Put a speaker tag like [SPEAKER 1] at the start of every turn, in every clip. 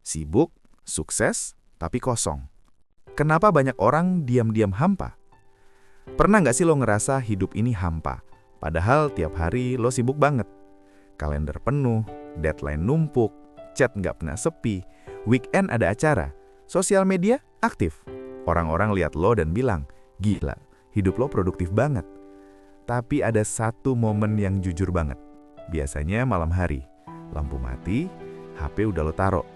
[SPEAKER 1] Sibuk, sukses, tapi kosong. Kenapa banyak orang diam-diam hampa? Pernah nggak sih lo ngerasa hidup ini hampa? Padahal tiap hari lo sibuk banget. Kalender penuh, deadline numpuk, chat nggak pernah sepi, weekend ada acara, sosial media aktif. Orang-orang lihat lo dan bilang, gila, hidup lo produktif banget. Tapi ada satu momen yang jujur banget. Biasanya malam hari, lampu mati, HP udah lo taruh.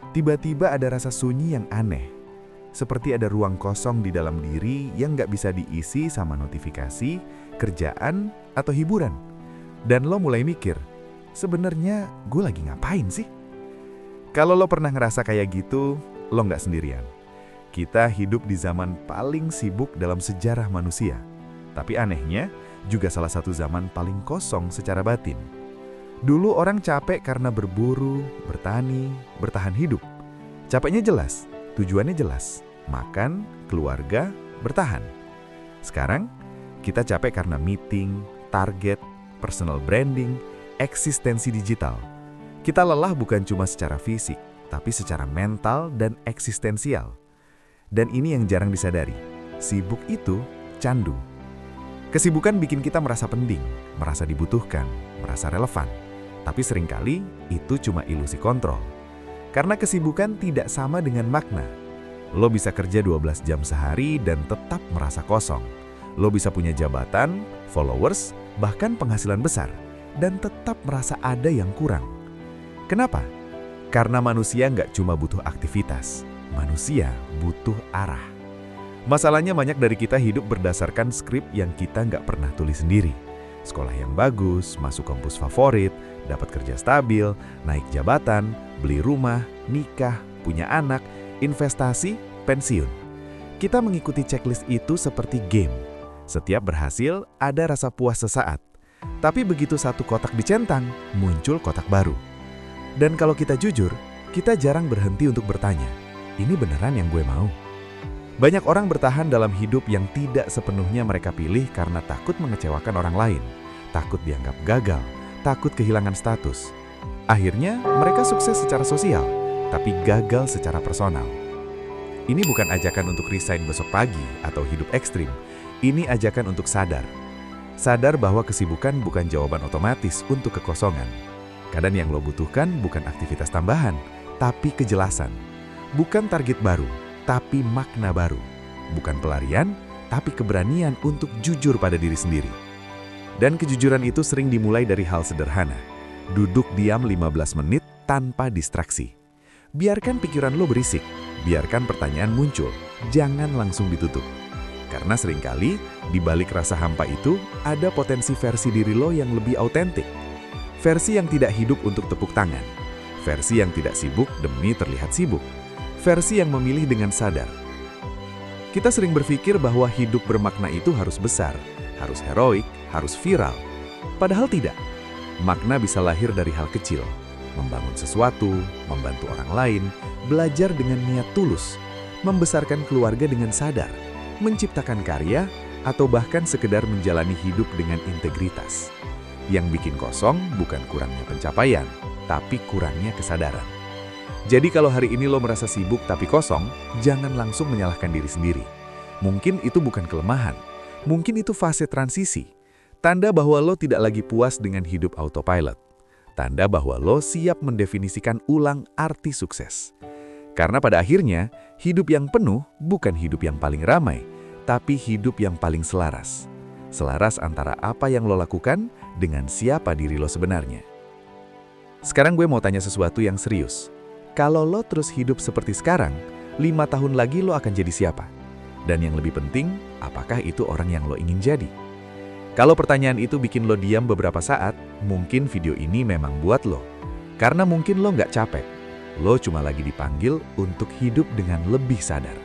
[SPEAKER 1] Tiba-tiba ada rasa sunyi yang aneh. Seperti ada ruang kosong di dalam diri yang nggak bisa diisi sama notifikasi, kerjaan, atau hiburan. Dan lo mulai mikir, sebenarnya gue lagi ngapain sih? Kalau lo pernah ngerasa kayak gitu, lo nggak sendirian. Kita hidup di zaman paling sibuk dalam sejarah manusia. Tapi anehnya, juga salah satu zaman paling kosong secara batin. Dulu orang capek karena berburu, bertani, bertahan hidup. Capeknya jelas, tujuannya jelas. Makan, keluarga, bertahan. Sekarang, kita capek karena meeting, target, personal branding, eksistensi digital. Kita lelah bukan cuma secara fisik, tapi secara mental dan eksistensial. Dan ini yang jarang disadari, sibuk itu candu. Kesibukan bikin kita merasa penting, merasa dibutuhkan, merasa relevan. Tapi seringkali itu cuma ilusi kontrol. Karena kesibukan tidak sama dengan makna. Lo bisa kerja 12 jam sehari dan tetap merasa kosong. Lo bisa punya jabatan, followers, bahkan penghasilan besar, dan tetap merasa ada yang kurang. Kenapa? Karena manusia nggak cuma butuh aktivitas, manusia butuh arah. Masalahnya banyak dari kita hidup berdasarkan skrip yang kita nggak pernah tulis sendiri. Sekolah yang bagus, masuk kampus favorit, dapat kerja stabil, naik jabatan, beli rumah, nikah, punya anak, investasi, pensiun. Kita mengikuti checklist itu seperti game. Setiap berhasil, ada rasa puas sesaat. Tapi begitu satu kotak dicentang, muncul kotak baru. Dan kalau kita jujur, kita jarang berhenti untuk bertanya, ini beneran yang gue mau? Banyak orang bertahan dalam hidup yang tidak sepenuhnya mereka pilih karena takut mengecewakan orang lain, takut dianggap gagal, takut kehilangan status. Akhirnya, mereka sukses secara sosial, tapi gagal secara personal. Ini bukan ajakan untuk resign besok pagi atau hidup ekstrim. Ini ajakan untuk sadar. Sadar bahwa kesibukan bukan jawaban otomatis untuk kekosongan. Kadang yang lo butuhkan bukan aktivitas tambahan, tapi kejelasan. Bukan target baru, tapi makna baru. Bukan pelarian, tapi keberanian untuk jujur pada diri sendiri. Dan kejujuran itu sering dimulai dari hal sederhana. Duduk diam 15 menit tanpa distraksi. Biarkan pikiran lo berisik, biarkan pertanyaan muncul, jangan langsung ditutup. Karena seringkali, di balik rasa hampa itu, ada potensi versi diri lo yang lebih autentik. Versi yang tidak hidup untuk tepuk tangan. Versi yang tidak sibuk demi terlihat sibuk. Versi yang memilih dengan sadar. Kita sering berpikir bahwa hidup bermakna itu harus besar, harus heroik, harus viral. Padahal tidak. Makna bisa lahir dari hal kecil. Membangun sesuatu, membantu orang lain, belajar dengan niat tulus, membesarkan keluarga dengan sadar, menciptakan karya, atau bahkan sekedar menjalani hidup dengan integritas. Yang bikin kosong bukan kurangnya pencapaian, tapi kurangnya kesadaran. Jadi kalau hari ini lo merasa sibuk tapi kosong, jangan langsung menyalahkan diri sendiri. Mungkin itu bukan kelemahan, mungkin itu fase transisi. Tanda bahwa lo tidak lagi puas dengan hidup autopilot. Tanda bahwa lo siap mendefinisikan ulang arti sukses. Karena pada akhirnya, hidup yang penuh bukan hidup yang paling ramai, tapi hidup yang paling selaras. Selaras antara apa yang lo lakukan dengan siapa diri lo sebenarnya. Sekarang gue mau tanya sesuatu yang serius. Kalau lo terus hidup seperti sekarang, 5 tahun lagi lo akan jadi siapa? Dan yang lebih penting, apakah itu orang yang lo ingin jadi? Kalau pertanyaan itu bikin lo diam beberapa saat, mungkin video ini memang buat lo. Karena mungkin lo nggak capek. Lo cuma lagi dipanggil untuk hidup dengan lebih sadar.